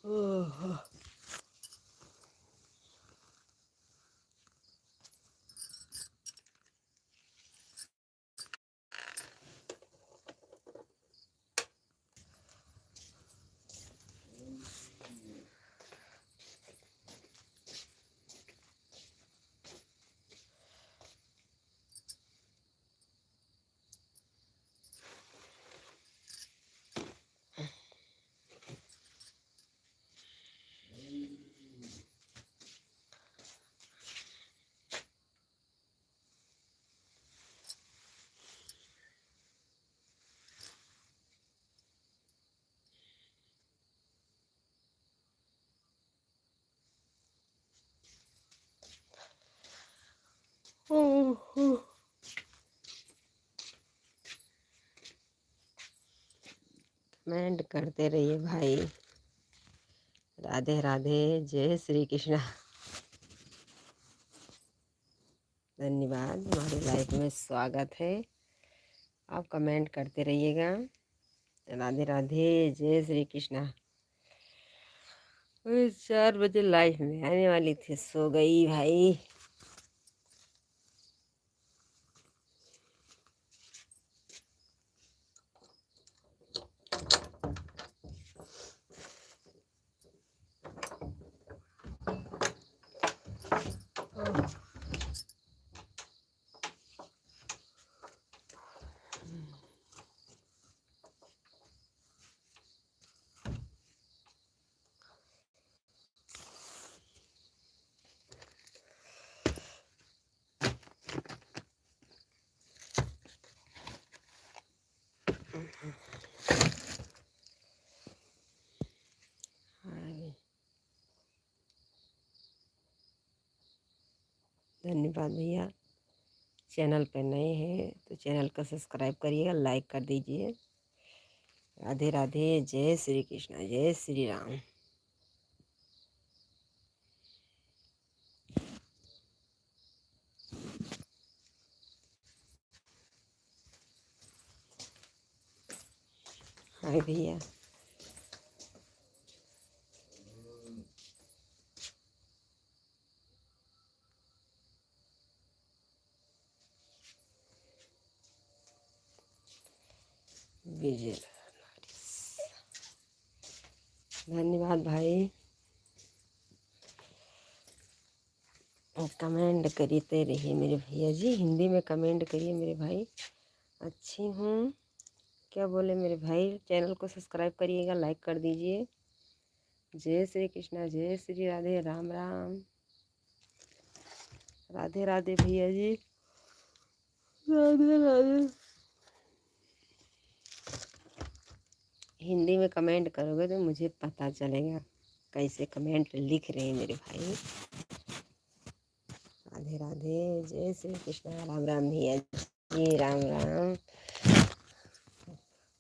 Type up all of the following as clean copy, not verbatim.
ओह, ओह, comment करते रहिए भाई। राधे राधे, जय श्री कृष्णा। धन्यवाद, हमारे लाइफ में स्वागत है। आप कमेंट करते रहिएगा। राधे राधे, जय श्री कृष्णा। 4 बजे लाइफ में आने वाली थी, सो गई भाई। धन्यवाद भैया। चैनल पे नए हैं तो चैनल को सब्सक्राइब करिएगा, लाइक कर दीजिए। राधे राधे, जय श्री कृष्ण, जय श्री राम। हाय भैया। विजय, धन्यवाद भाई। कमेंट करते रहिए मेरे भैया जी, हिंदी में कमेंट करिए मेरे भाई। अच्छी हूँ, क्या बोले मेरे भाई। चैनल को सब्सक्राइब करिएगा, लाइक कर दीजिए। जय श्री कृष्णा, जय श्री राधे, राम राम। राधे राधे भैया जी, राधे राधे। हिंदी में कमेंट करोगे तो मुझे पता चलेगा कैसे कमेंट लिख रहे हैं मेरे भाई। राधे राधे, जय श्री कृष्ण, राम राम भैया जी, राम राम।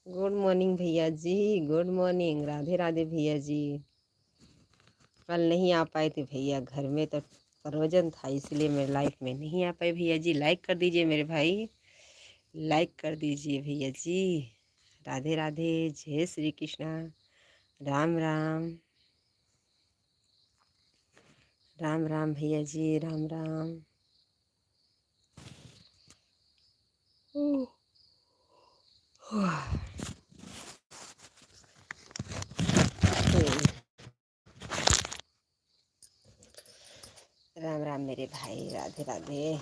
गुड मॉर्निंग भैया जी, गुड मॉर्निंग। राधे राधे भैया जी। कल नहीं आ पाए थे भैया, घर में तो प्रवचन था, इसलिए मैं लाइफ में नहीं आ पाई भैया जी। लाइक कर दीजिए मेरे भाई, लाइक कर दीजिए भैया जी। राधे राधे, जय श्री कृष्णा, राम राम। राम राम भैया जी, राम राम। ओह, राम राम मेरे भाई, राधे राधे।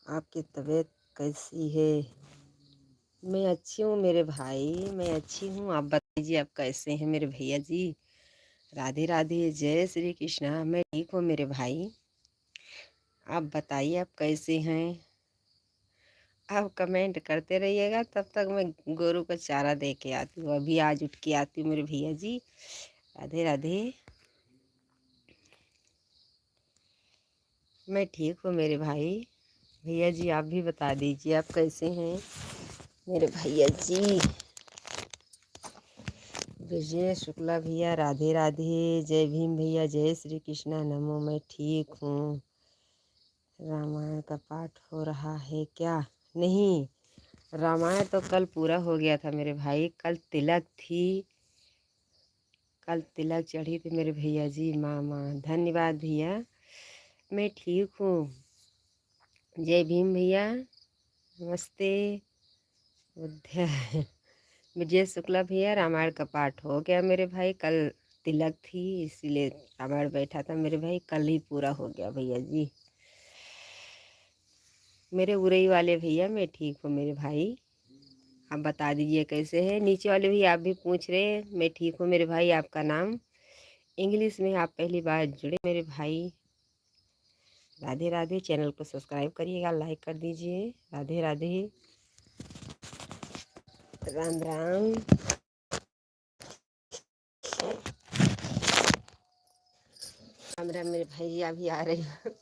आपकी तबीयत कैसी है? मैं अच्छी हूँ मेरे भाई, मैं अच्छी हूँ। आप बताइए आप कैसे हैं मेरे भैया जी? राधे राधे, जय श्री कृष्णा। मैं ठीक हूँ मेरे भाई। आप बताइए आप कैसे हैं? आप कमेंट करते रहिएगा, तब तक मैं गोरू का चारा दे के आती हूँ। अभी आज उठ के आती हूँ मेरे भैया जी। राधे राधे। मैं ठीक हूँ मेरे भाई। भैया जी आप भी बता दीजिए आप कैसे हैं मेरे भैया जी? विजय शुक्ला भैया राधे राधे, जय भीम भैया, जय श्री कृष्णा नमो। मैं ठीक हूँ। रामायण का पाठ हो रहा है क्या? नहीं, रामायण तो कल पूरा हो गया था मेरे भाई। कल तिलक थी, कल तिलक चढ़ी थी मेरे भैया जी। मामा धन्यवाद भैया, मैं ठीक हूँ। जय भीम भैया, नमस्ते। बुद्ध विजय शुक्ला भैया, रामायण का पाठ हो गया मेरे भाई। कल तिलक थी इसीलिए रामायण बैठा था मेरे भाई। कल ही पूरा हो गया भैया जी। मेरे उरई वाले भैया मैं ठीक हूँ मेरे भाई। आप बता दीजिए कैसे हैं? नीचे वाले भी आप भी पूछ रहे हैं। मैं ठीक हूँ मेरे भाई। आपका नाम इंग्लिश में आप पहली बार जुड़े मेरे भाई। राधे राधे। चैनल को सब्सक्राइब करिएगा, लाइक कर दीजिए। राधे राधे, राम राम। राम राम मेरे भाई जी, अभी आ रही हूँ।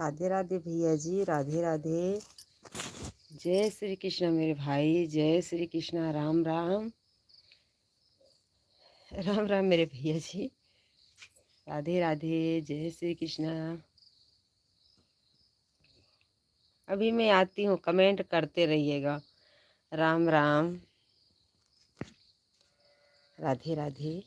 राधे राधे भैया जी, राधे राधे। जय श्री कृष्ण मेरे भाई, जय श्री कृष्ण। राम राम, राम राम मेरे भैया जी, राधे राधे, जय श्री कृष्ण। अभी मैं आती हूँ, कमेंट करते रहिएगा। राम राम, राधे राधे।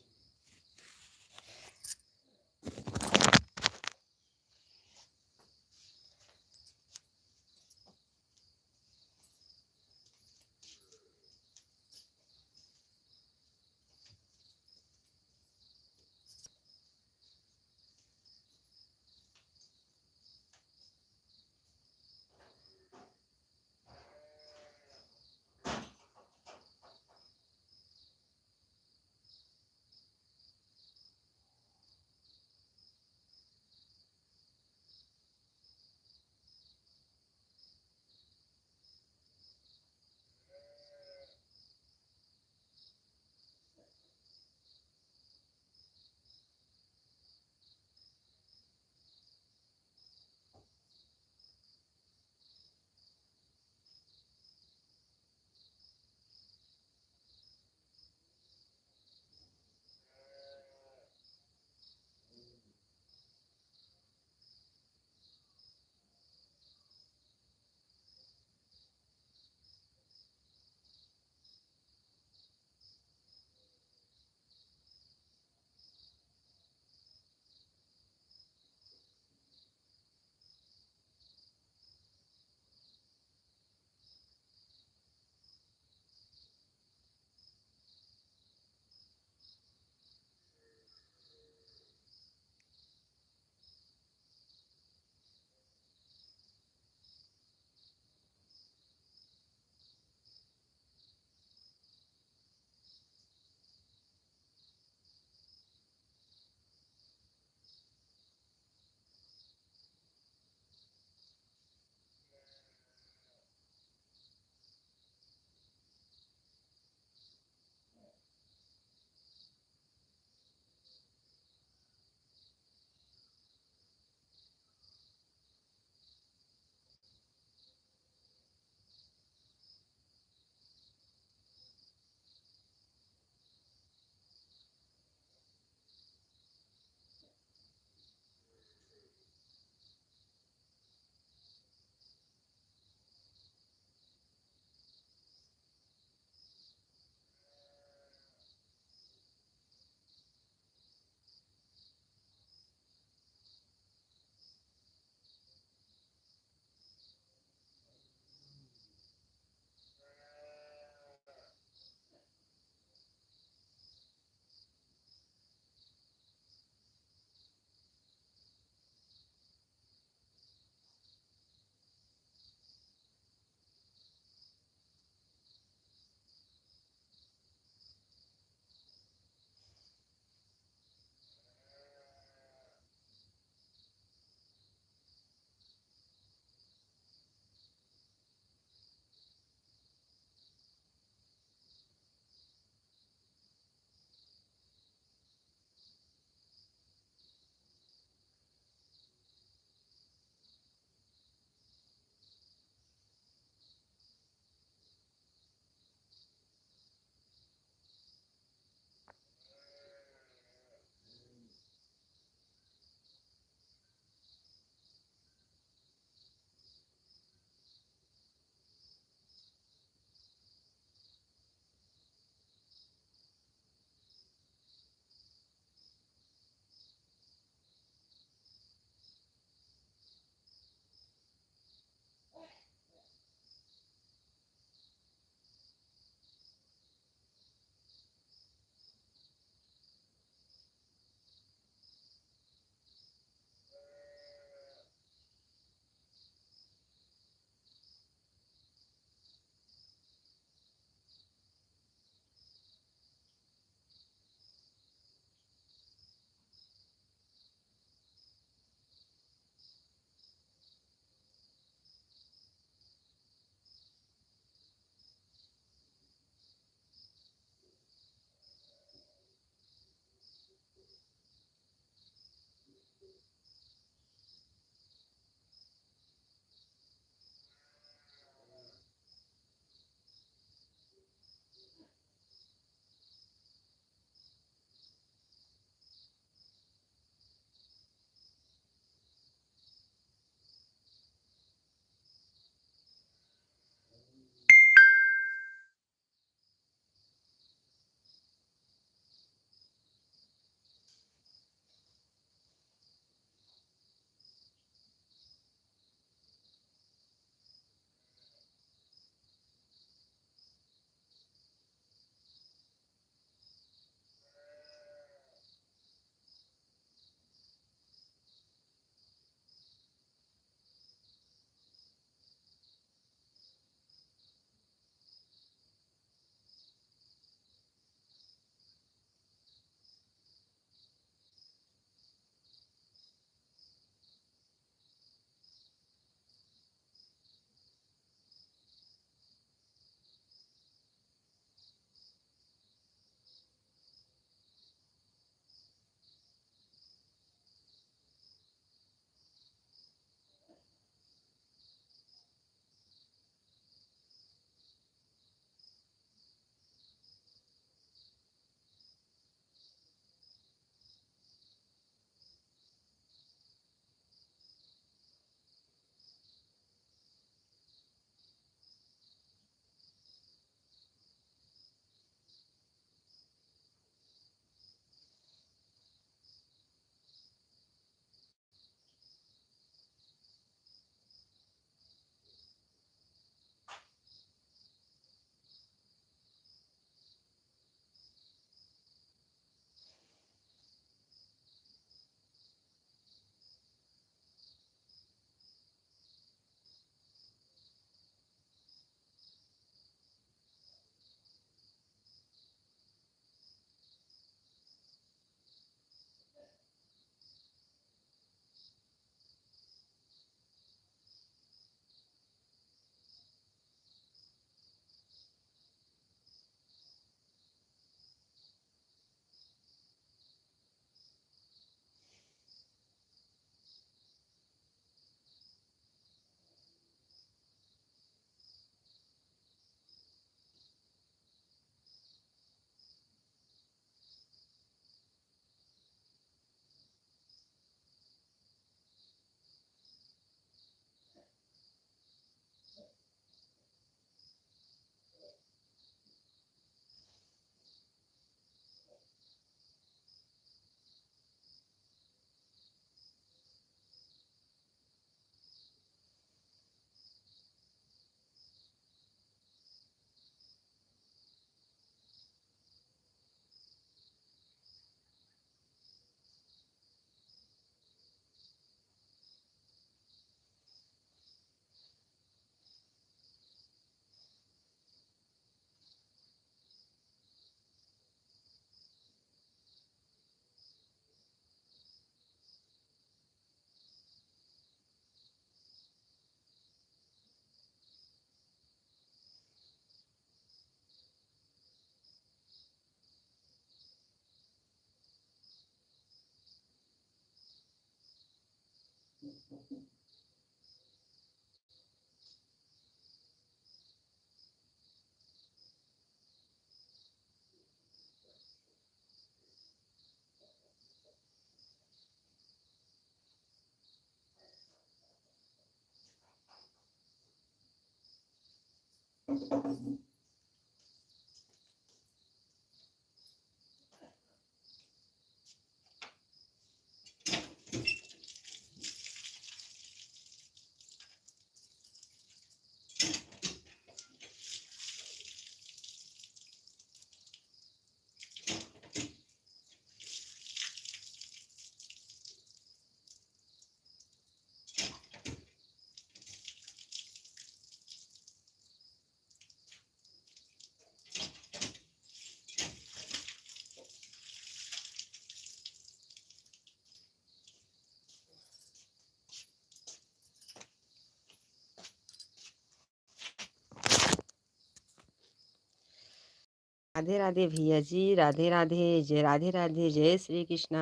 राधे राधे भैया जी, राधे राधे, जय राधे राधे, जय श्री कृष्णा।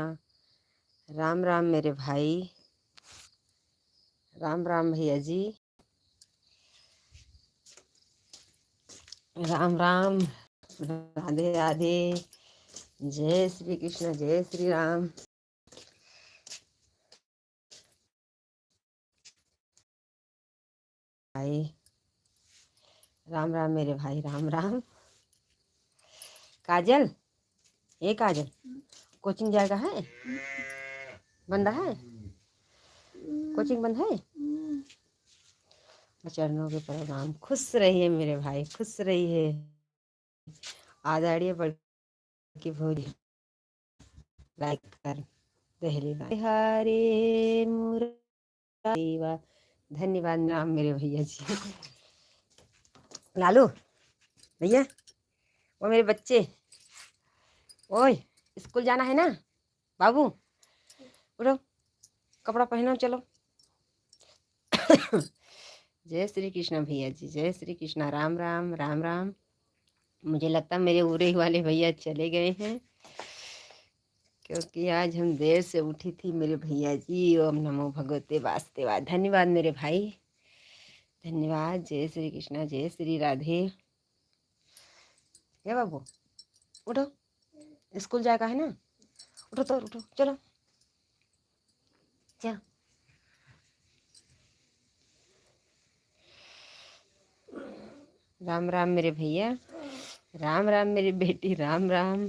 राम राम मेरे भाई, राम राम भैया जी, राम राम, राधे राधे, जय श्री कृष्ण, जय श्री राम। भाई राम राम मेरे भाई, राम राम। काजल, ये काजल कोचिंग जाएगा है? बंदा है? कोचिंग बंद है? चरणों के प्रोग्राम। खुश रहिए मेरे भाई, खुश रहिए। आदाड़िए बढ़ की भोरी लाइक कर दहली हरे मुरारी। धन्यवाद नाम मेरे भैया जी। लालू भैया, वो मेरे बच्चे, ओए स्कूल जाना है ना बाबू, उठो कपड़ा पहनो चलो। जय श्री कृष्ण भैया जी, जय श्री कृष्ण, राम राम, राम राम। मुझे लगता मेरे उरे वाले भैया चले गए हैं, क्योंकि आज हम देर से उठी थी मेरे भैया जी। ओम नमो भगवते वासुदेवाय। धन्यवाद मेरे भाई, धन्यवाद। जय श्री कृष्णा, जय श्री राधे। क्या बाबू, उठो स्कूल जाएगा है ना, उठो तो उठो चलो चलो। राम राम मेरे भैया, राम राम मेरी बेटी, राम राम।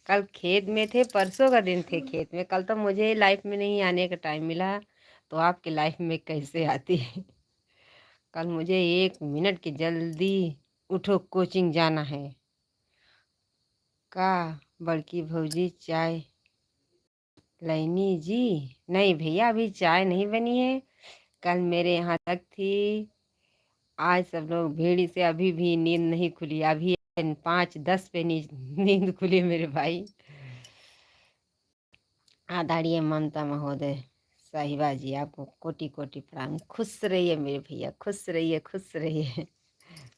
कल खेत में थे, परसों का दिन थे खेत में। कल तो मुझे लाइफ में नहीं आने का टाइम मिला, तो आपके लाइफ में कैसे आती है। कल मुझे 1 मिनट की जल्दी, उठो कोचिंग जाना है। का बड़की भौजी चाय लैनी जी? नहीं भैया, अभी चाय नहीं बनी है। कल मेरे यहाँ तक थी, आज सब लोग भीड़ से अभी भी नींद नहीं खुली। अभी 5:10 पे नींद खुली मेरे भाई। आदरणीय ममता महोदय साहिबा जी, आपको कोटि कोटि प्रणाम। खुश रहिए मेरे भैया, खुश रहिए, खुश रहिए।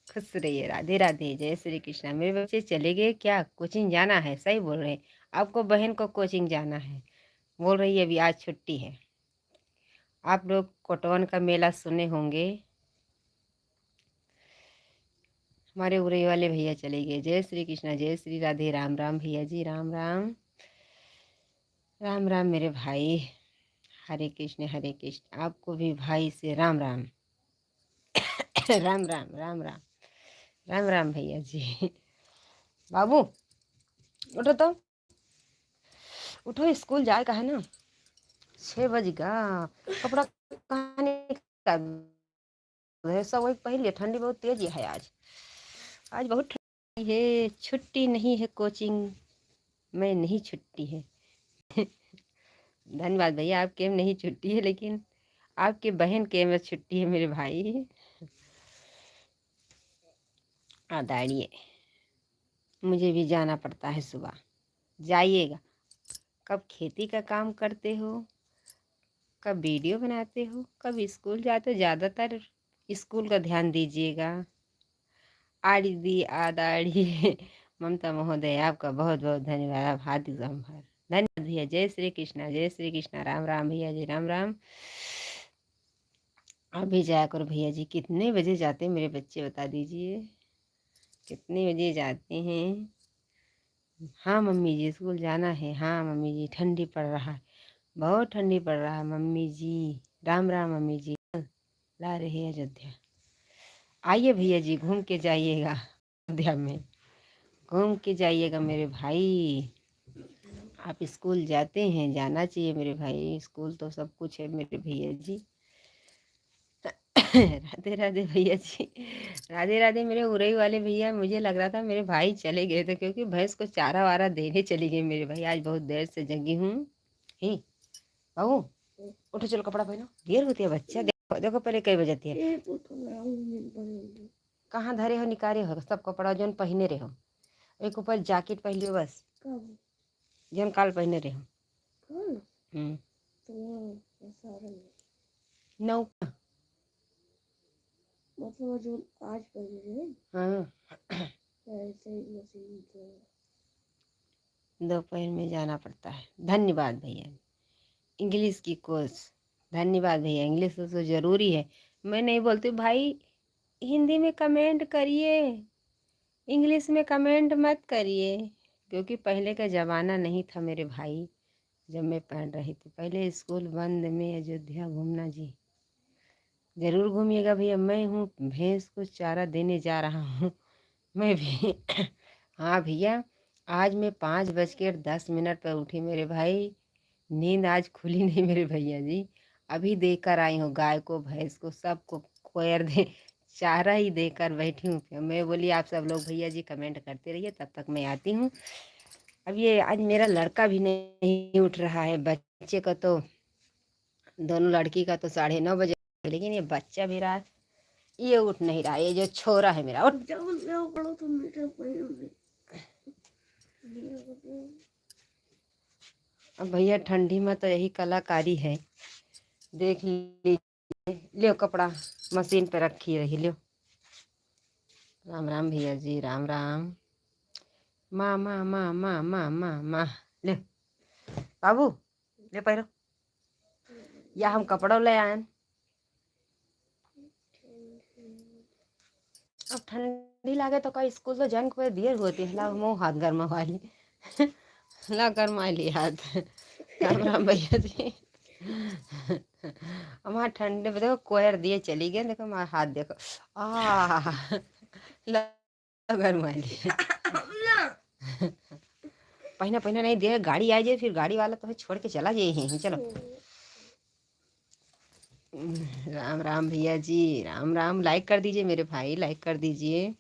खुश रहिए। राधे राधे, जय श्री कृष्णा। मेरे बच्चे चले गए क्या? कोचिंग जाना है? सही बोल रहे हैं, आपको बहन को कोचिंग जाना है बोल रही है। अभी आज छुट्टी है। आप लोग कोटवन का मेला सुने होंगे, हमारे उरई वाले भैया चले गए। जय श्री कृष्णा, जय श्री राधे, राम राम भैया जी, राम राम, राम राम मेरे भाई। हरे कृष्ण हरे कृष्ण। आपको भी भाई से राम राम। राम राम, राम राम, राम राम भैया जी। बाबू उठो तो, उठो स्कूल जाएगा है ना, 6 बजेगा। कपड़ा कहाँ का सब वही पहले। ठंडी बहुत तेज है आज, आज बहुत ठंडी है। छुट्टी नहीं है कोचिंग में, नहीं छुट्टी है। धन्यवाद भैया, आपके में नहीं छुट्टी है, लेकिन आपके बहन के में छुट्टी है मेरे भाई। दाड़िए, मुझे भी जाना पड़ता है सुबह। जाइएगा। कब खेती का काम करते हो, कब वीडियो बनाते हो, कब स्कूल जाते हो। ज़्यादातर स्कूल का ध्यान दीजिएगा। आड़ी दी आदाड़ी। ममता महोदय आपका बहुत बहुत धन्यवाद। आप हाथी संभार, धन्यवाद भैया। जय श्री कृष्णा, जय श्री कृष्णा। राम राम भैया जी, राम राम। अभी जाया करो भैया जी। कितने बजे जाते हैं मेरे बच्चे, बता दीजिए कितने बजे जाते हैं? हाँ मम्मी जी, स्कूल जाना है। हाँ मम्मी जी, ठंडी पड़ रहा है, बहुत ठंडी पड़ रहा है मम्मी जी। राम राम मम्मी जी। ला रहे हैं अयोध्या। आइए भैया जी, घूम के जाइएगा अयोध्या में, घूम के जाइएगा मेरे भाई। आप स्कूल जाते हैं, जाना चाहिए मेरे भाई, स्कूल तो सब कुछ है मेरे भैया जी। राधे राधे भैया जी, राधे राधे मेरे उरई वाले भैया। मुझे लग रहा था मेरे भाई चले गए थे, क्योंकि भैंस को चारा वारा देने चली गई मेरे भाई। आज बहुत देर से जगी हूँ। ही बाबू, उठो चलो कपड़ा पहनो, देर होती है बच्चा। देखो देखो पहले कई बजती है। कहाँ धरे हो, निकारे हो सब कपड़ा जोन पहने रहे हो। एक ऊपर जैकेट पहन लियो बस, जोन काल पहने रहे हो। नौ मतलब जो आज पहने रहे। हाँ दोपहर में जाना पड़ता है। धन्यवाद भैया। इंग्लिश की कोर्स, धन्यवाद भैया। इंग्लिश तो ज़रूरी है। मैं नहीं बोलती भाई, हिंदी में कमेंट करिए, इंग्लिश में कमेंट मत करिए, क्योंकि पहले का ज़माना नहीं था मेरे भाई। जब मैं पढ़ रही थी पहले, स्कूल बंद में अयोध्या घूमना जी, ज़रूर घूमिएगा भैया। मैं हूँ भैंस को चारा देने जा रहा हूँ मैं भी। हाँ भैया, आज मैं 5:10 पर उठी मेरे भाई। नींद आज खुली नहीं मेरे भैया जी। अभी देकर आई हूँ, गाय को भैंस को सबको कोयर दे चारा ही देकर बैठी हूँ। फिर मैं बोली आप सब लोग भैया जी कमेंट करते रहिए, तब तक मैं आती हूँ। अब ये आज मेरा लड़का भी नहीं उठ रहा है, बच्चे का तो, दोनों लड़की का तो 9:30 बजे, लेकिन ये बच्चा मेरा ये उठ नहीं रहा। ये जो छोरा है मेरा, उठ। अब भैया ठंडी में तो यही कलाकारी है, देख लीजिए। लियो कपड़ा मशीन पे रखी रही, लियो। राम राम भैया जी, राम राम। माँ माँ माँ माँ माँ माँ माँ, ले बाबू, ले पैरो, या हम कपड़ों ले आए। अब ठंडी लागे तो का स्कूल तो जंग पे देर होती है। ला मुँह हाथ गर्मा वाली ला गर्मा ली हाथ। राम राम भैया जी। हमारा ठंडे में देखो कोयर दिए चली गए, देखो हमारा हाथ देखो, ला गर्मा ली। पहना पहना नहीं दे, गाड़ी आ जाए फिर गाड़ी वाला तो छोड़ के चला जाए। चलो राम राम भैया जी, राम राम। लाइक कर दीजिए मेरे भाई, लाइक कर दीजिए।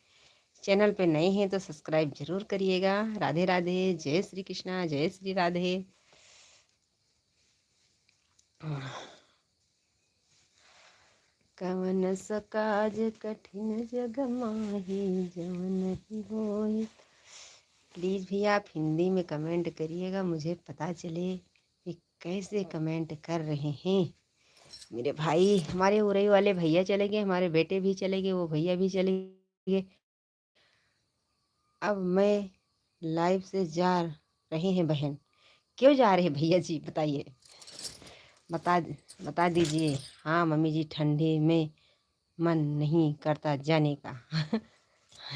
चैनल पे नए हैं तो सब्सक्राइब जरूर करिएगा। राधे राधे, जय श्री कृष्णा, जय श्री राधे। कवन सकाज कठिन जग माही, जवन ही होई। प्लीज़ भैया आप हिंदी में कमेंट करिएगा, मुझे पता चले कि कैसे कमेंट कर रहे हैं मेरे भाई। हमारे उरई वाले भैया चले गए, हमारे बेटे भी चले गए, वो भैया भी चले गए। अब मैं लाइव से जा रहे हैं बहन। क्यों जा रहे हैं भैया जी, बताइए, बता बता दीजिए। हाँ मम्मी जी, ठंडी में मन नहीं करता जाने का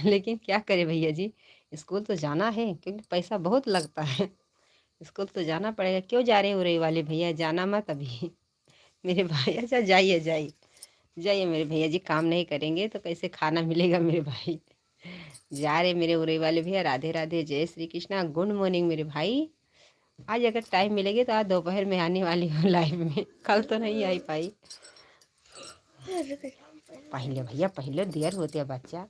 लेकिन क्या करें भैया जी, स्कूल तो जाना है, क्योंकि पैसा बहुत लगता है। स्कूल तो जाना पड़ेगा। क्यों जा रहे हो उरई वाले भैया, जाना मत अभी मेरे भाई। अच्छा जाइए जाइए जाइए मेरे भैया जी, काम नहीं करेंगे तो कैसे खाना मिलेगा मेरे भाई। जा रहे मेरे उरई वाले भैया। राधे राधे, जय श्री कृष्णा, गुड मॉर्निंग मेरे भाई। आज अगर टाइम मिलेगी तो आज दोपहर में आने वाली हूँ लाइव में, कल तो नहीं आई पाई। पहले भैया, पहले देर होती है बच्चा,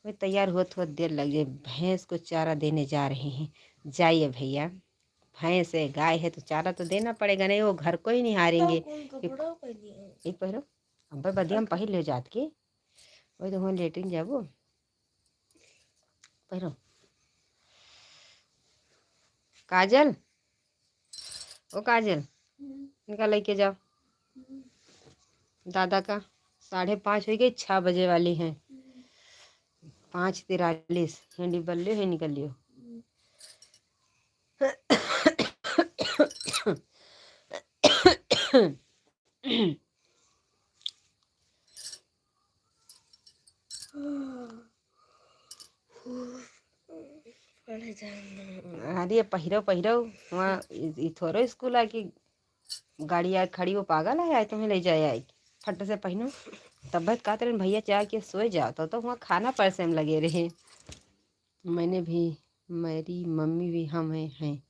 मैं तैयार हुआ थोड़ा देर लग जाए। भैंस को चारा देने जा रहे हैं। जाइए भैया, भैंस है गाय है तो चारा तो देना पड़ेगा, नहीं वो घर को ही नहीं हारेंगे। एक पहरो अब बदिया हम पहले ले जात के वही तो, वहाँ लेटिन जाबो पहरो। काजल, ओ काजल, इनका लेके जाओ दादा का। 5:30 हो गई, 6 बजे वाली हैं। 5:43 है, बल्ले है निकल लियो। अरे पहिरो पहिरो वहाँ थोड़ो स्कूल है कि गाड़ी आए खड़ी वो पागल है आए तुम्हें ले जाए आई फट से पहनो तब का तेरे भैया चाह के सोए जाओ तो वहाँ खाना परसे में लगे रहे। मैंने भी मेरी मम्मी भी हैं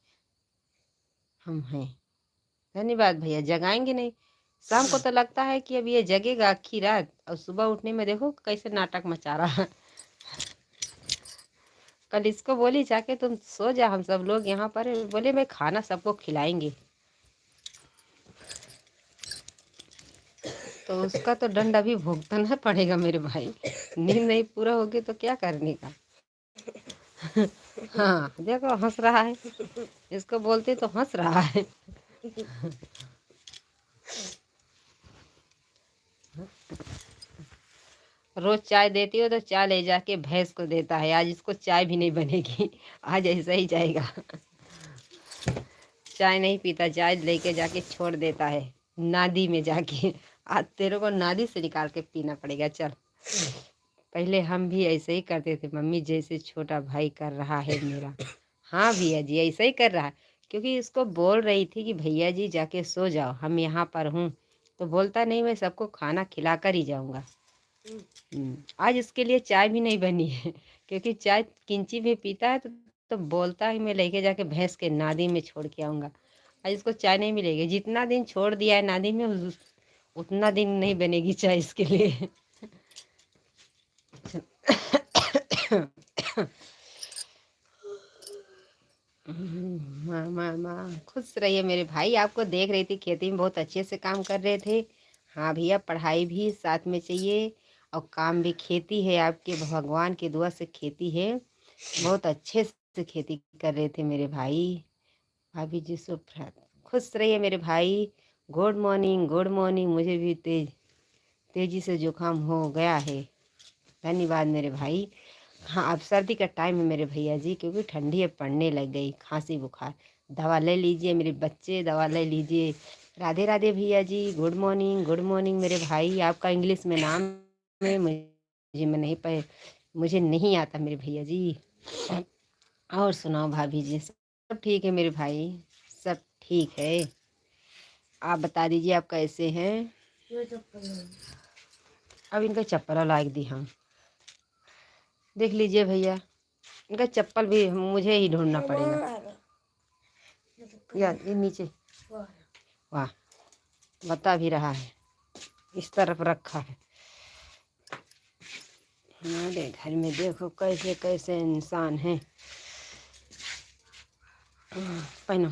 हम हैं। धन्यवाद भैया जगाएंगे नहीं शाम को तो लगता है कि अब ये जगेगा आखी रात और सुबह उठने में देखो कैसे नाटक मचा रहा है। कल इसको बोली जाके तुम सो जा हम सब लोग यहाँ पर बोले मैं खाना सबको खिलाएंगे तो उसका तो दंड अभी भुगतना पड़ेगा मेरे भाई। नींद नहीं पूरा होगी तो क्या करने का। हाँ देखो हंस रहा है इसको बोलते तो हंस रहा है। रोज चाय देती हो तो चाय ले जाके भैंस को देता है आज इसको चाय भी नहीं बनेगी आज ऐसा ही जाएगा। चाय नहीं पीता चाय लेके जाके छोड़ देता है नादी में जाके। आज तेरे को नादी से निकाल के पीना पड़ेगा चल। पहले हम भी ऐसे ही करते थे मम्मी जैसे छोटा भाई कर रहा है मेरा। हाँ भैया जी ऐसा ही कर रहा है क्योंकि इसको बोल रही थी कि भैया जी जाके सो जाओ हम यहाँ पर हूँ तो बोलता नहीं मैं सबको खाना खिला कर ही जाऊँगा। आज इसके लिए चाय भी नहीं बनी है क्योंकि चाय किंची भी पीता है तो बोलता है मैं लेके जाके भैंस के नादी में छोड़ के आऊँगा। आज इसको चाय नहीं मिलेगी जितना दिन छोड़ दिया है नादी में उतना दिन नहीं बनेगी चाय इसके लिए। माँ खुश रहिए मेरे भाई आपको देख रही थी खेती में बहुत अच्छे से काम कर रहे थे। हाँ भैया पढ़ाई भी साथ में चाहिए और काम भी खेती है आपके भगवान की दुआ से खेती है बहुत अच्छे से खेती कर रहे थे मेरे भाई। भाभी जी खुश रहिए मेरे भाई। गुड मॉर्निंग मुझे भी तेजी से जुकाम हो गया है। धन्यवाद मेरे भाई। हाँ अब सर्दी का टाइम है मेरे भैया जी क्योंकि ठंडी अब पड़ने लग गई खांसी बुखार दवा ले लीजिए मेरे बच्चे दवा ले लीजिए। राधे राधे भैया जी गुड मॉर्निंग मेरे भाई आपका इंग्लिश में नाम है मुझे नहीं आता मेरे भैया जी। और सुनाओ भाभी जी सब ठीक है मेरे भाई सब ठीक है। आप बता दीजिए आप कैसे हैं। अब इनका चप्पल लायक दी हम देख लीजिए भैया इनका चप्पल भी मुझे ही ढूंढना पड़ेगा यार ये नीचे वाह बता भी रहा है इस तरफ रखा है। हमारे घर में देखो कैसे कैसे इंसान हैं। पहनो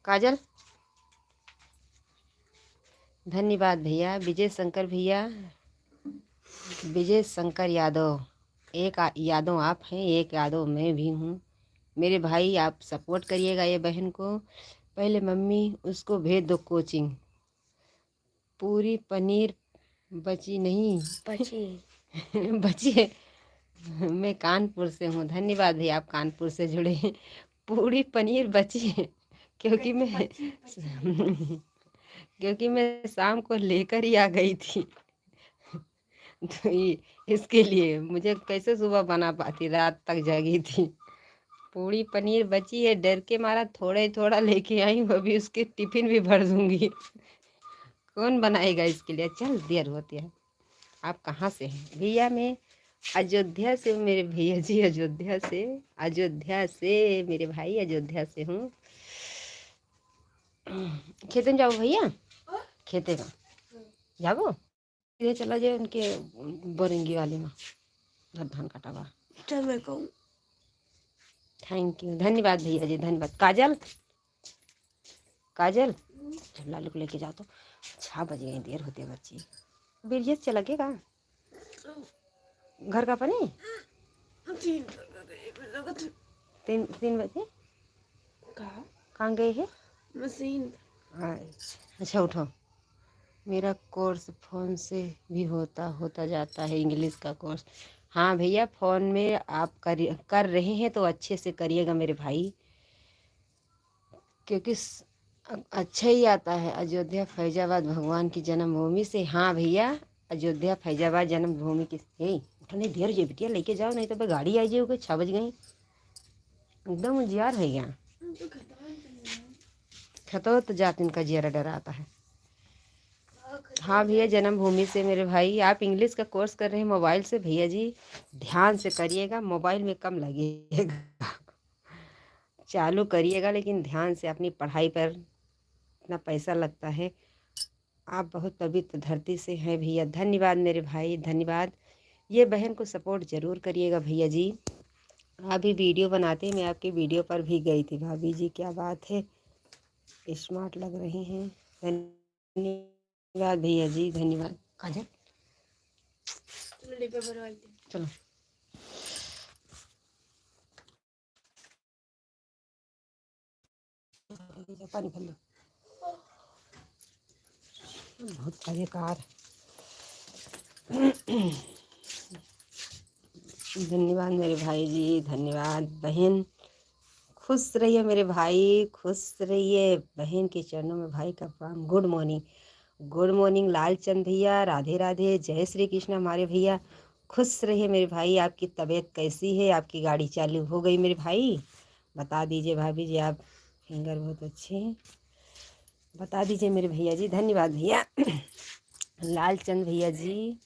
काजल। धन्यवाद भैया विजय शंकर यादव एक यादव आप हैं एक यादव मैं भी हूँ। मेरे भाई आप सपोर्ट करिएगा ये बहन को। पहले मम्मी उसको भेज दो कोचिंग पूरी पनीर बची नहीं बची है। मैं कानपुर से हूँ धन्यवाद भैया आप कानपुर से जुड़े हैं। पूरी पनीर बची है क्योंकि मैं शाम को लेकर ही आ गई थी तो इसके लिए मुझे कैसे सुबह बना पाती रात तक जगी थी। पूरी पनीर बची है डर के मारा थोड़ा ही थोड़ा लेके आई वो भी उसके टिफिन भी भर दूंगी। कौन बनाएगा इसके लिए चल देर होती है। आप कहाँ से हैं भैया मैं अयोध्या से हूँ मेरे भैया जी अयोध्या से मेरे भाई अयोध्या से हूँ। खेते में जाओ भैया खेते का जाओ इधर चला जाए उनके बोरेंगी वाले में धान काटा हुआ। थैंक यू धन्यवाद भैया जी धन्यवाद। काजल लालू को लेके जाओ तो 6 बज गए देर होते बच्ची बिरजेश चला के कहाँ घर का पानी 3 बजे कहाँ गए हैं मशीन। अच्छा उठो मेरा कोर्स फ़ोन से भी होता जाता है इंग्लिश का कोर्स। हाँ भैया फ़ोन में आप कर रहे हैं तो अच्छे से करिएगा मेरे भाई क्योंकि अच्छा ही आता है। अयोध्या फैजाबाद भगवान की जन्मभूमि से। हाँ भैया, अयोध्या फैजाबाद जन्मभूमि की। हे उठने ढेर जे बिटिया लेके जाओ, नहीं तो भाई गाड़ी आई जाओगे। 6 बज गई, एकदम उजियार है यहाँ। खतो तो जात इनका जियरा डराता है। हाँ भैया, जन्मभूमि से मेरे भाई। आप इंग्लिश का कोर्स कर रहे हैं मोबाइल से भैया जी, ध्यान से करिएगा, मोबाइल में कम लगेगा। चालू करिएगा लेकिन ध्यान से, अपनी पढ़ाई पर इतना पैसा लगता है। आप बहुत पवित्र धरती से हैं भैया। धन्यवाद मेरे भाई, धन्यवाद। ये बहन को सपोर्ट ज़रूर करिएगा भैया जी। अभी वीडियो बनाते, मैं आपकी वीडियो पर भी गई थी। भाभी जी क्या बात है, स्मार्ट लग रही हैं। धन्यवाद भैया जी, धन्यवाद। काजल चलो, पानी भर लो। बहुत कार्यकार। धन्यवाद मेरे भाई जी, धन्यवाद बहन। खुश रहिए मेरे भाई, खुश रहिए। बहन के चरणों में भाई का प्रणाम। Good morning, good morning Lalchand भैया। राधे राधे, जय श्री कृष्ण हमारे भैया। खुश रहिए मेरे भाई। आपकी तबीयत कैसी है? आपकी गाड़ी चालू हो गई मेरे भाई? बता दीजिए भाभी जी, आप फिंगर बहुत अच्छे हैं। बता दीजिए मेरे भैया जी। धन्यवाद भैया। लालचंद भैया जी।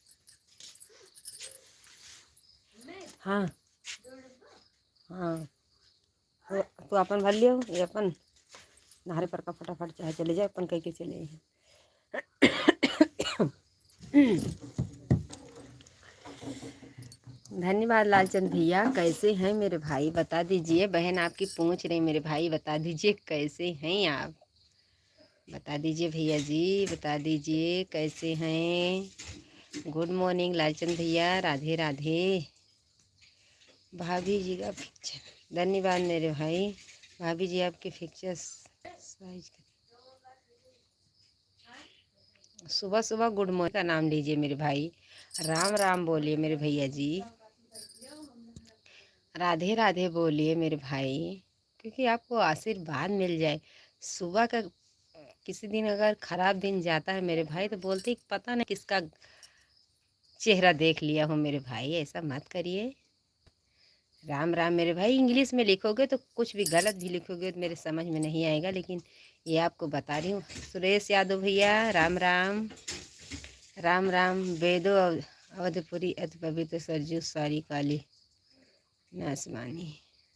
हाँ हाँ, तो अपन भर लियो। ये अपन नहरे पर का फटाफट चाहे चले जाए, अपन कह के चले हैं। धन्यवाद लालचंद भैया। कैसे हैं मेरे भाई? बता दीजिए। बहन आपकी पूछ रही मेरे भाई, बता दीजिए कैसे हैं आप? बता दीजिए भैया जी, बता दीजिए कैसे हैं। गुड मॉर्निंग लालचंद भैया, राधे राधे। भाभी जी का पिक्चर, धन्यवाद मेरे भाई। भाभी जी आपके पिक्चर साइज। सुबह सुबह गुड मॉर्निंग का नाम लीजिए मेरे भाई। राम राम बोलिए मेरे भैया जी। राधे राधे बोलिए मेरे भाई, क्योंकि आपको आशीर्वाद मिल जाए। सुबह का किसी दिन अगर खराब दिन जाता है मेरे भाई, तो बोलते ही पता नहीं किसका चेहरा देख लिया हो मेरे भाई। ऐसा मत करिए। राम राम मेरे भाई। इंग्लिश में लिखोगे तो कुछ भी गलत भी लिखोगे तो मेरे समझ में नहीं आएगा, लेकिन ये आपको बता रही हूँ। सुरेश यादव भैया, राम राम। राम राम। वेदो अवधपुरी अति पवित्र सरजू सारी काली नासमानी।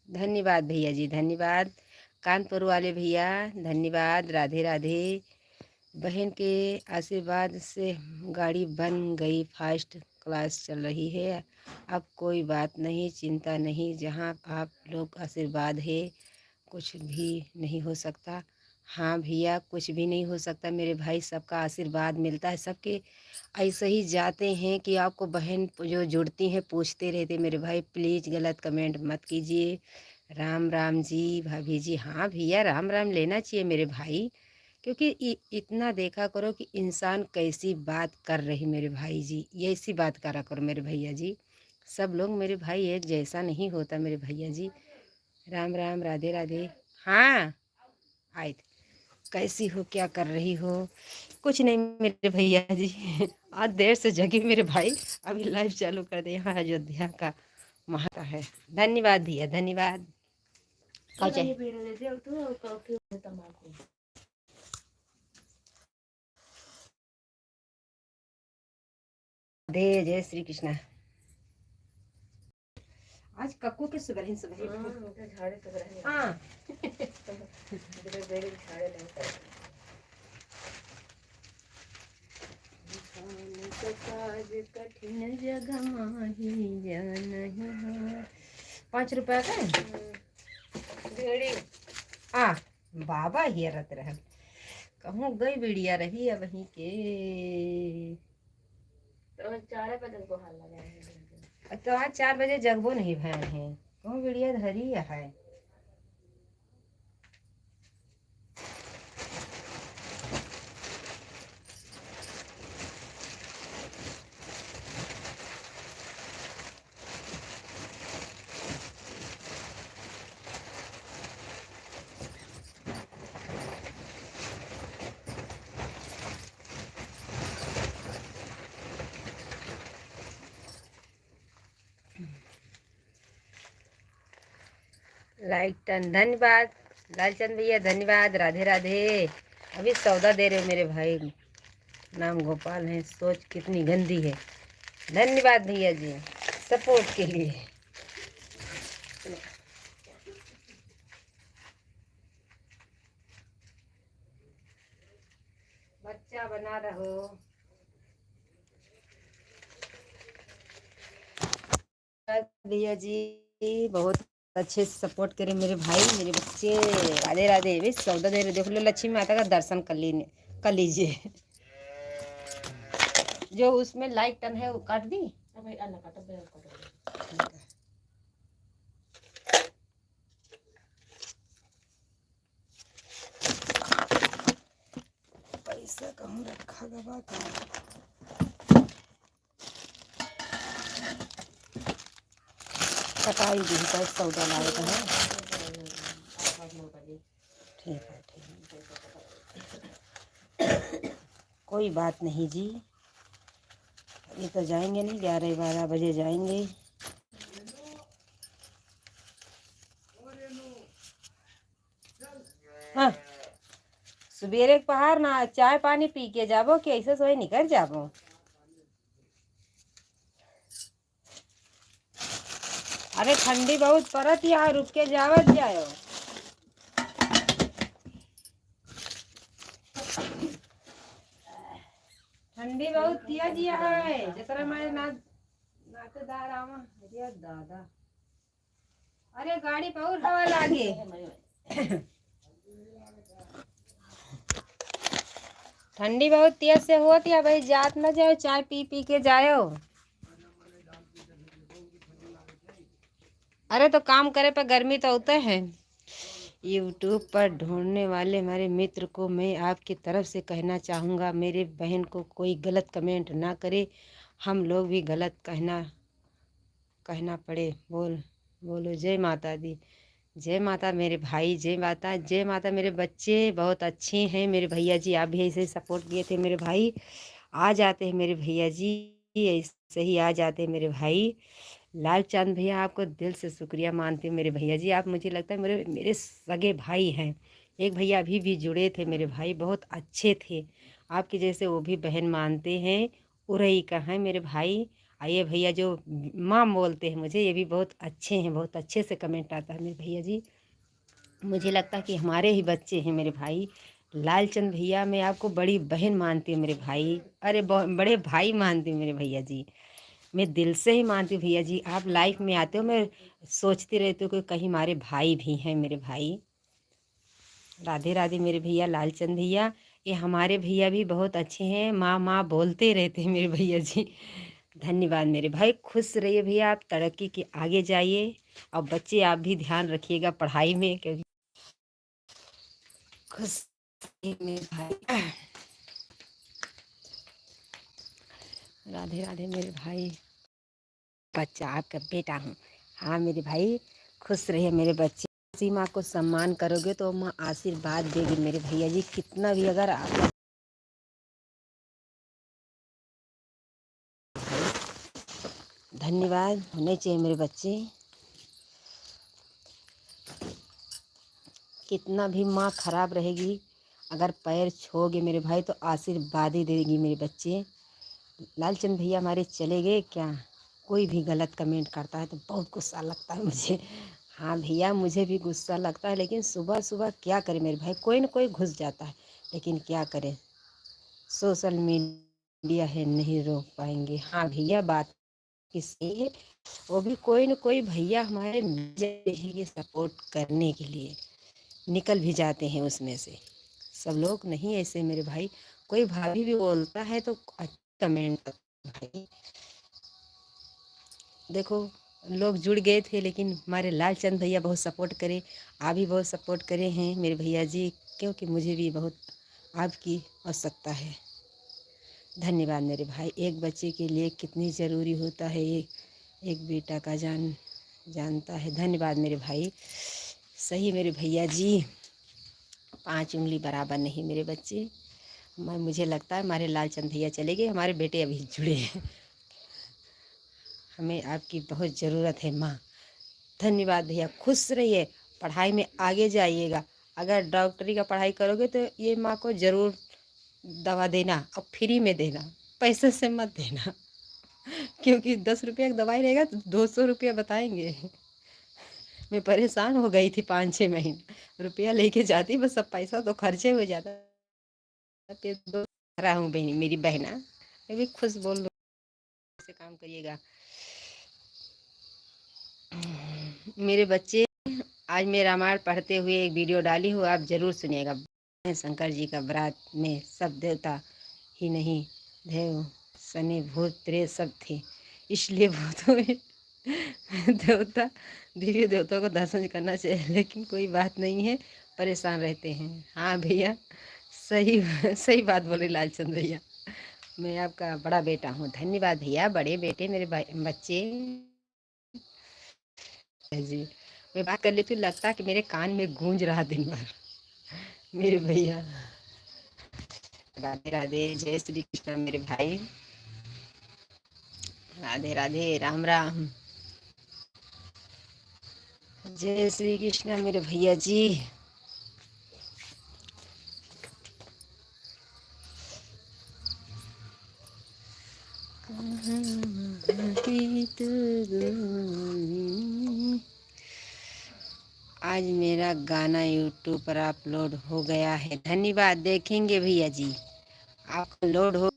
धन्यवाद भैया जी, धन्यवाद। कानपुर वाले भैया धन्यवाद, राधे राधे। बहन के आशीर्वाद से गाड़ी बन गई, फास्ट क्लास चल रही है। अब कोई बात नहीं, चिंता नहीं। जहाँ आप लोग आशीर्वाद है, कुछ भी नहीं हो सकता। हाँ भैया, कुछ भी नहीं हो सकता मेरे भाई। सबका आशीर्वाद मिलता है, सबके ऐसे ही जाते हैं कि आपको बहन जो जुड़ती हैं पूछते रहते मेरे भाई। प्लीज़ गलत कमेंट मत कीजिए। राम राम जी भाभी जी। हाँ भैया, राम राम लेना चाहिए मेरे भाई, क्योंकि इतना देखा करो कि इंसान कैसी बात कर रही मेरे भाई जी। ये ऐसी बात करा करो मेरे भैया जी। सब लोग मेरे भाई एक जैसा नहीं होता मेरे भैया जी। राम राम, राधे राधे। हाँ आए, कैसी हो, क्या कर रही हो? कुछ नहीं मेरे भैया जी। आज देर से जगी मेरे भाई, अभी लाइव चालू कर दे। यहाँ अयोध्या का महत्व है। धन्यवाद भैया, धन्यवाद। दे जय श्री कृष्णा। आज कक्कू के सुबह सुबह झाड़े तो रहे। हाँ कठिन जगह माही जान। 5 रुपया का भेड़ी। आ बाबा हियरत रह कहूँ गई बिड़िया रही है वहीं के। तो 4 बजे को हाल लगा। तो आज 4 बजे जगबो नहीं भैन है, कहूँ बिड़िया धरी है। लाइक टन धन्यवाद लालचंद भैया, धन्यवाद। राधे राधे। अभी सौदा दे रहे हो मेरे भाई, नाम गोपाल है, सोच कितनी गंदी है। धन्यवाद भैया जी सपोर्ट के लिए। बच्चा बना रहो। भैया जी बहुत अच्छे से सपोर्ट करे मेरे भाई, मेरे बच्चे। राधे राधे। भी सौदा दे रहे, देख लो लक्ष्मी माता का दर्शन कर लीजिए। जो उसमें लाइक टन है वो काट दी। पैसा कहूँ रखा गवा का। कटाई दी का सौदा लाए का है। ठीक है ठीक है, कोई बात नहीं जी। अभी तो जाएंगे नहीं, 11-12 बजे जाएंगे। हाँ सुबेरे पहाड़ ना चाय पानी पी के जाबो कि ऐसे सोए निकल जाबो। अरे ठंडी बहुत पड़त यार, रुक के जावत जाओ। ठंडी बहुत तेज है, जतरा मैं नातेदार आवा अरे दादा। अरे गाड़ी बहुत हवा लागे। ठंडी बहुत तेज से होती है भाई, जात न जाओ, चाय पी पी के जाओ। अरे तो काम करे पर गर्मी तो होते हैं। यूट्यूब पर ढूंढने वाले हमारे मित्र को मैं आपकी तरफ से कहना चाहूँगा, मेरे बहन को कोई गलत कमेंट ना करे, हम लोग भी गलत कहना पड़े। बोलो जय माता दी। जय माता मेरे भाई, जय माता, जय माता मेरे बच्चे। बहुत अच्छे हैं मेरे भैया जी, आप भी ऐसे ही सपोर्ट किए थे मेरे भाई। आ जाते हैं मेरे भैया जी, ऐसे ही आ जाते हैं मेरे भाई। लालचंद भैया आपको दिल से शुक्रिया मानते हैं मेरे भैया जी, आप मुझे लगता है मेरे मेरे सगे भाई हैं। एक भैया अभी भी जुड़े थे मेरे भाई, बहुत अच्छे थे आपके जैसे, वो भी बहन मानते हैं। उरई का है मेरे भाई। ये भैया जो माँ बोलते हैं मुझे, ये भी बहुत अच्छे हैं, बहुत अच्छे से कमेंट आता है मेरे भैया जी। मुझे लगता है कि हमारे ही बच्चे हैं मेरे भाई। लालचंद भैया मैं आपको बड़ी बहन मानती हूँ मेरे भाई, अरे बड़े भाई मानती हूँ मेरे भैया जी। मैं दिल से ही मानती हूँ भैया जी, आप लाइफ में आते हो मैं सोचती रहती हूँ कि कहीं हमारे भाई भी हैं मेरे भाई। राधे राधे मेरे भैया लालचंद भैया, ये हमारे भैया भी बहुत अच्छे हैं, माँ माँ बोलते रहते हैं मेरे भैया जी। धन्यवाद मेरे भाई, खुश रहिए भैया, आप तरक्की के आगे जाइए। और बच्चे आप भी ध्यान रखिएगा पढ़ाई में, क्योंकि खुश रहिए मेरे भाई। राधे राधे मेरे भाई, बच्चा आपका बेटा हूँ। हाँ मेरे भाई, खुश रहिए मेरे बच्चे। किसी माँ को सम्मान करोगे तो माँ आशीर्वाद देगी मेरे भैया जी। कितना भी अगर आप धन्यवाद होने चाहिए मेरे बच्चे। कितना भी माँ खराब रहेगी, अगर पैर छोगे मेरे भाई तो आशीर्वाद ही देगी मेरे बच्चे। लालचंद भैया हमारे चले गए क्या? कोई भी गलत कमेंट करता है तो बहुत गुस्सा लगता है मुझे। हाँ भैया मुझे भी गुस्सा लगता है, लेकिन सुबह सुबह क्या करें मेरे भाई, कोई ना कोई घुस जाता है, लेकिन क्या करें, सोशल मीडिया है, नहीं रोक पाएंगे। हाँ भैया बात किसी है, वो भी कोई न कोई भैया हमारे ये सपोर्ट करने के लिए निकल भी जाते हैं उसमें से। सब लोग नहीं ऐसे मेरे भाई, कोई भाभी भी बोलता है तो कमेंट भाई। देखो लोग जुड़ गए थे, लेकिन हमारे लालचंद भैया बहुत सपोर्ट करे, आप भी बहुत सपोर्ट करे हैं मेरे भैया जी, क्योंकि मुझे भी बहुत आपकी आवश्यकता है। धन्यवाद मेरे भाई, एक बच्चे के लिए कितनी ज़रूरी होता है एक बेटा का जानता है। धन्यवाद मेरे भाई, सही मेरे भैया जी, 5 उंगली बराबर नहीं मेरे बच्चे। मुझे लगता है हमारे लालचंद भैया चले गए, हमारे बेटे अभी जुड़े हैं। हमें आपकी बहुत ज़रूरत है माँ। धन्यवाद भैया, खुश रहिए। पढ़ाई में आगे जाइएगा। अगर डॉक्टरी का पढ़ाई करोगे तो ये माँ को ज़रूर दवा देना और फ्री में देना, पैसे से मत देना। क्योंकि 10 रुपया का दवाई रहेगा तो 200 रुपया बताएंगे। मैं परेशान हो गई थी 5-6 महीने, रुपया लेके जाती बस, सब पैसा तो खर्चे हो जाता। फिर दो रहा हूँ बहनी, मेरी बहना, मैं भी खुश बोल लो से काम करिएगा। मेरे बच्चे, आज मैं रामायण पढ़ते हुए एक वीडियो डाली हूँ, आप जरूर सुनिएगा। शंकर जी का व्रत में सब देवता ही नहीं, देव शनि भूत प्रेत सब थे, इसलिए भूतों में देवता, दिव्य देवताओं को दर्शन करना चाहिए। लेकिन कोई बात नहीं है, परेशान रहते हैं। हाँ भैया, सही सही बात बोले लालचंद भैया, मैं आपका बड़ा बेटा हूँ। धन्यवाद भैया, बड़े बेटे मेरे बच्चे जी। मैं बात कर लेती हूँ, लगता कि मेरे कान में गूंज रहा दिन भर। मेरे भैया, राधे राधे, जय श्री कृष्ण मेरे भाई, राधे राधे, राम राम, जय श्री कृष्ण मेरे भैया जी। आज मेरा गाना यूट्यूब पर अपलोड हो गया है, धन्यवाद। देखेंगे भैया जी, आपका लोड हो।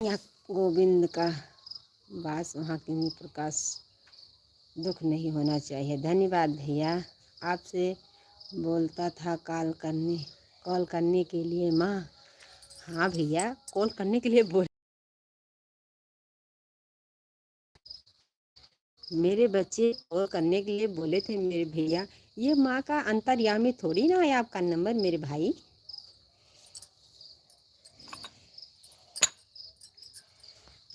यहाँ गोविंद का वास, वहाँ की प्रकाश, दुख नहीं होना चाहिए। धन्यवाद भैया, आपसे बोलता था कॉल करने के लिए माँ। हाँ भैया, कॉल करने के लिए बोल, मेरे बच्चे कॉल करने के लिए बोले थे मेरे भैया। ये माँ का अंतर्यामी थोड़ी ना है आपका नंबर मेरे भाई।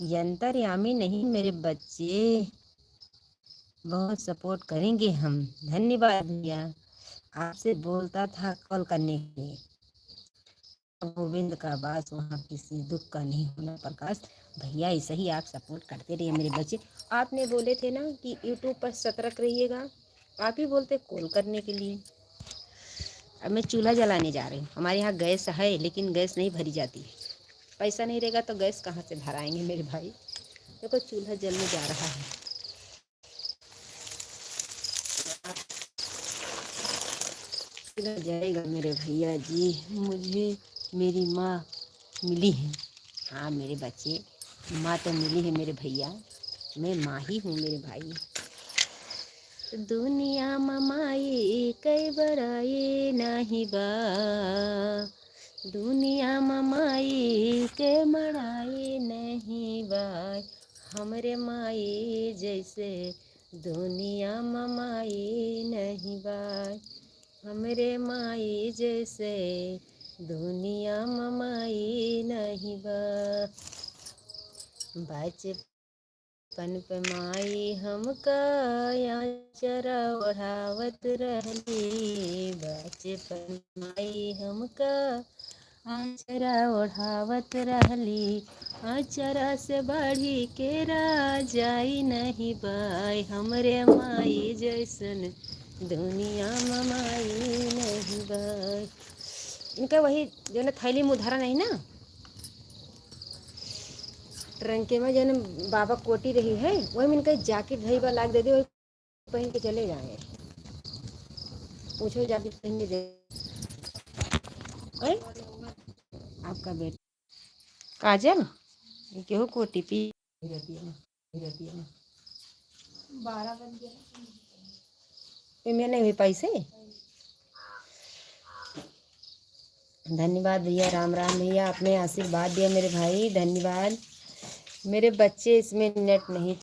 ये अंतर्यामी नहीं मेरे बच्चे, बहुत सपोर्ट करेंगे हम। धन्यवाद भैया, आपसे बोलता था कॉल करने के लिए। गोविंद का वास, वहाँ किसी दुख का नहीं होना प्रकाश। भैया ऐसे ही आप सपोर्ट करते रहिए मेरे बच्चे। आपने बोले थे ना कि यूट्यूब पर सतर्क रहिएगा, आप ही बोलते कॉल करने के लिए। अब मैं चूल्हा जलाने जा रही हूँ, हमारे यहाँ गैस है लेकिन गैस नहीं भरी जाती है। पैसा नहीं रहेगा तो गैस कहाँ से भराएंगे मेरे भाई। देखो चूल्हा जलने जा रहा है। चूल्हा जलेगा मेरे भैया जी। मुझे मेरी माँ मिली है। हाँ मेरे बच्चे, माँ तो मिली है मेरे भैया, मैं माँ ही हूँ मेरे भाई। दुनिया ममाई कई बड़ाई नहीं बा, दुनिया ममाई के मड़ाई नहीं बाई, हमरे माई जैसे दुनिया ममाई नहीं बाई, हमरे माई जैसे दुनिया ममाई नहीं बा। बचपन पे माई हमका आचरा ओढ़ावत रहली, बचपन माई हमका आचरा ओढ़ावत रहली, आचरा से बढ़ी के राजाई नहीं बाई, हमरे माई जैसन दुनिया में माई नहीं बाई। इनका वही जो ना थैली में उधारा नहीं ना, ट्रंके में जो ना बाबा कोटी रही है, वही में इनका जैकेट धई बा लाग दे दे, वही पहन के चले जाएंगे। पूछो जैकेट पहन के दे आपका बेटा काजल केहू कोटी पी रहती है 12 बन गया पेमेंट नहीं हुई पैसे। धन्यवाद भैया, राम राम भैया, आपने आशीर्वाद दिया मेरे भाई, धन्यवाद। मेरे बच्चे इसमें नेट नहीं